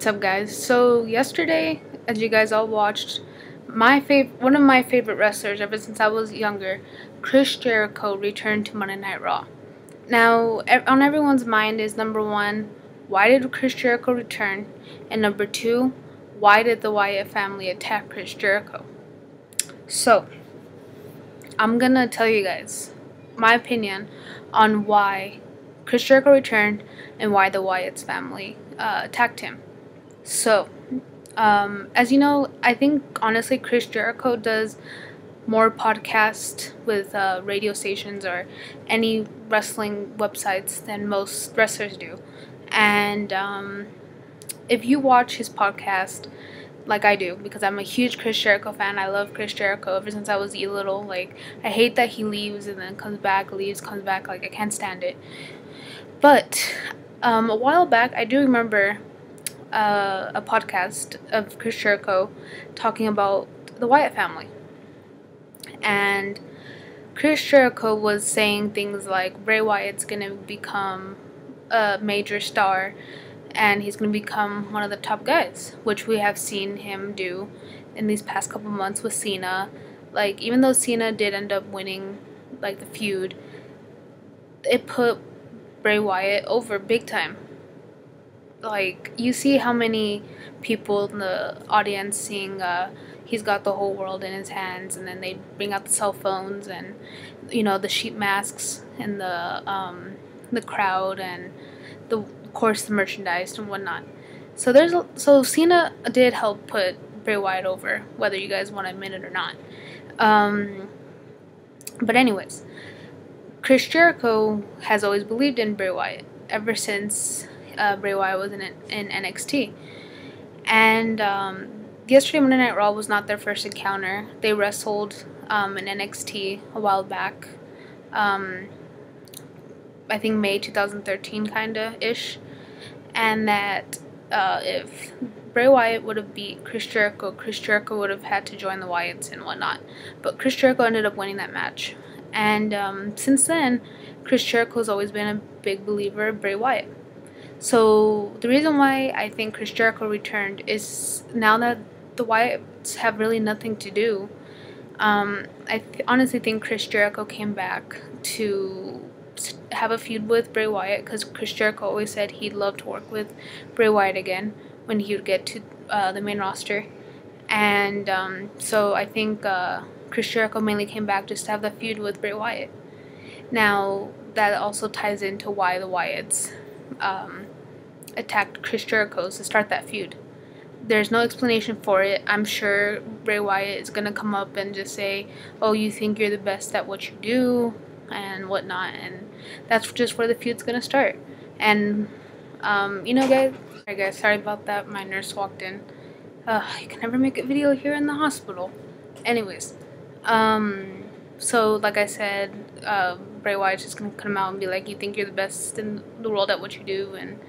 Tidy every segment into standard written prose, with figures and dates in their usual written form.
What's up, guys? So yesterday, as you guys all watched, one of my favorite wrestlers ever since I was younger, Chris Jericho, returned to Monday Night Raw. Now, on everyone's mind is number one, why did Chris Jericho return? And number two, why did the Wyatt family attack Chris Jericho? So, I'm gonna tell you guys my opinion on why Chris Jericho returned and why the Wyatt's family attacked him. So, as you know, I think honestly Chris Jericho does more podcasts with radio stations or any wrestling websites than most wrestlers do. And if you watch his podcast, like I do, because I'm a huge Chris Jericho fan. I love Chris Jericho ever since I was little. Like, I hate that he leaves and then comes back, leaves, comes back. Like, I can't stand it. But a while back, I do remember a podcast of Chris Jericho talking about the Wyatt family. And Chris Jericho was saying things like Bray Wyatt's going to become a major star and he's going to become one of the top guys, which we have seen him do in these past couple months with Cena. Like, even though Cena did end up winning, like, the feud, it put Bray Wyatt over big time. Like, you see how many people in the audience seeing he's got the whole world in his hands, and then they bring out the cell phones and, you know, the sheet masks and the crowd and of course the merchandise and whatnot. So Cena did help put Bray Wyatt over, whether you guys want to admit it or not. But anyways, Chris Jericho has always believed in Bray Wyatt ever since Bray Wyatt was in NXT. And yesterday Monday Night Raw was not their first encounter. They wrestled in NXT a while back. I think May 2013 kinda-ish. And that if Bray Wyatt would have beat Chris Jericho would have had to join the Wyatts and whatnot. But Chris Jericho ended up winning that match. And since then, Chris Jericho's always been a big believer of Bray Wyatt. So the reason why I think Chris Jericho returned is now that the Wyatts have really nothing to do. I honestly think Chris Jericho came back to have a feud with Bray Wyatt because Chris Jericho always said he'd love to work with Bray Wyatt again when he would get to the main roster. And so I think Chris Jericho mainly came back just to have the feud with Bray Wyatt. Now, that also ties into why the Wyatts attacked Chris Jericho to start that feud. There's no explanation for it. I'm sure Bray Wyatt is going to come up and just say, oh, you think you're the best at what you do and whatnot, and that's just where the feud's going to start. And, you know, guys, sorry about that. My nurse walked in. You can never make a video here in the hospital. Anyways, so like I said, Bray Wyatt's just gonna come out and be like, you think you're the best in the world at what you do, and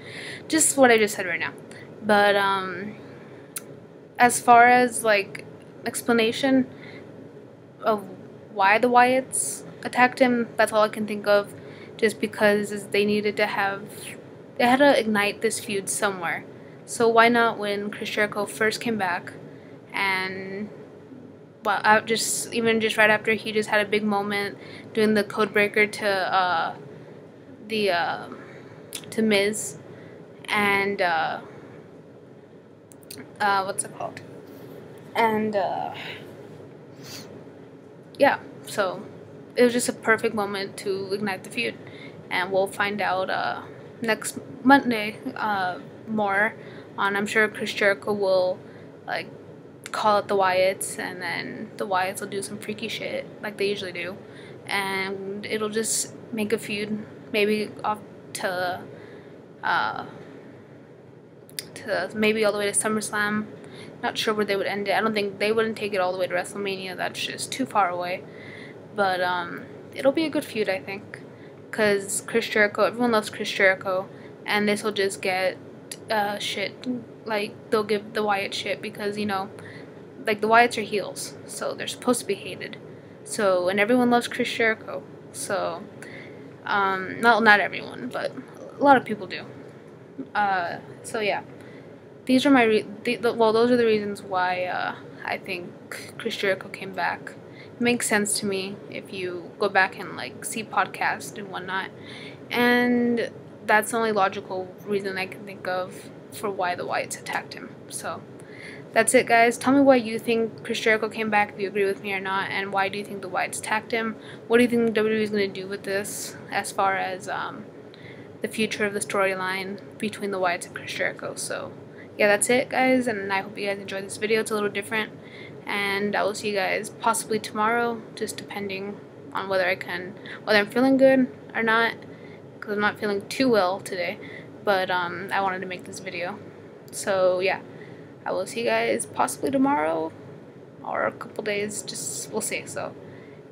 just what I just said right now. But as far as like explanation of why the Wyatts attacked him, that's all I can think of, just because they had to ignite this feud somewhere. So why not when Chris Jericho first came back, and well, just right after he just had a big moment doing the code breaker to Miz, and what's it called? And yeah, so it was just a perfect moment to ignite the feud, and we'll find out next Monday more on. I'm sure Chris Jericho will like call it the Wyatts, and then the Wyatts will do some freaky shit like they usually do, and it'll just make a feud maybe off to maybe all the way to SummerSlam. Not sure where they would end it. I don't think they wouldn't take it all the way to WrestleMania. That's just too far away. But it'll be a good feud, I think, because Chris Jericho, everyone loves Chris Jericho, and this will just get shit. Like, they'll give the Wyatt shit because, you know, like, the Wyatts are heels, so they're supposed to be hated. So, and everyone loves Chris Jericho. So, not everyone, but a lot of people do. So yeah. these are my well, those are the reasons why I think Chris Jericho came back. It makes sense to me if you go back and like see podcasts and whatnot, and that's the only logical reason I can think of for why the Wyatts attacked him. So that's it, guys. Tell me why you think Chris Jericho came back, if you agree with me or not, and why do you think the Wyatts attacked him? What do you think WWE is going to do with this as far as the future of the storyline between the Wyatts and Chris Jericho? So yeah, that's it, guys, and I hope you guys enjoyed this video. It's a little different, and I will see you guys possibly tomorrow, just depending on whether I'm feeling good or not, because I'm not feeling too well today, but I wanted to make this video. So yeah, I will see you guys possibly tomorrow or a couple days, just we'll see. So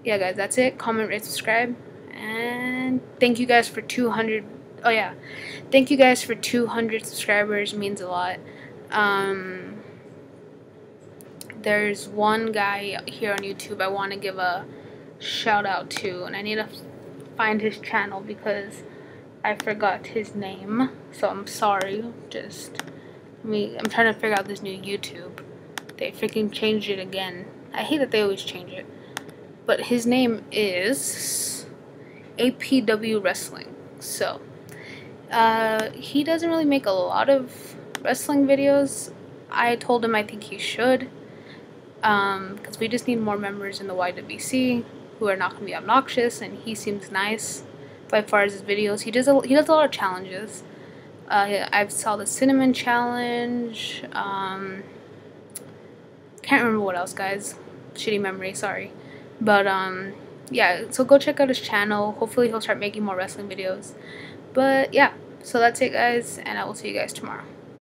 yeah, guys, that's it. Comment, rate, subscribe, and thank you guys for 200. Oh yeah, thank you guys for 200 subscribers. It means a lot. There's one guy here on YouTube I want to give a shout out to, and I need to find his channel because I forgot his name, so I'm sorry. I'm trying to figure out this new YouTube. They freaking changed it again. I hate that they always change it. But his name is APW Wrestling. So he doesn't really make a lot of wrestling videos. I told him I think he should, because we just need more members in the YWC who are not going to be obnoxious, and he seems nice. But as far as his videos, he does a lot of challenges. I saw the cinnamon challenge. Can't remember what else, guys. Shitty memory, sorry. But yeah, so go check out his channel. Hopefully he'll start making more wrestling videos. But yeah, so that's it, guys, and I will see you guys tomorrow.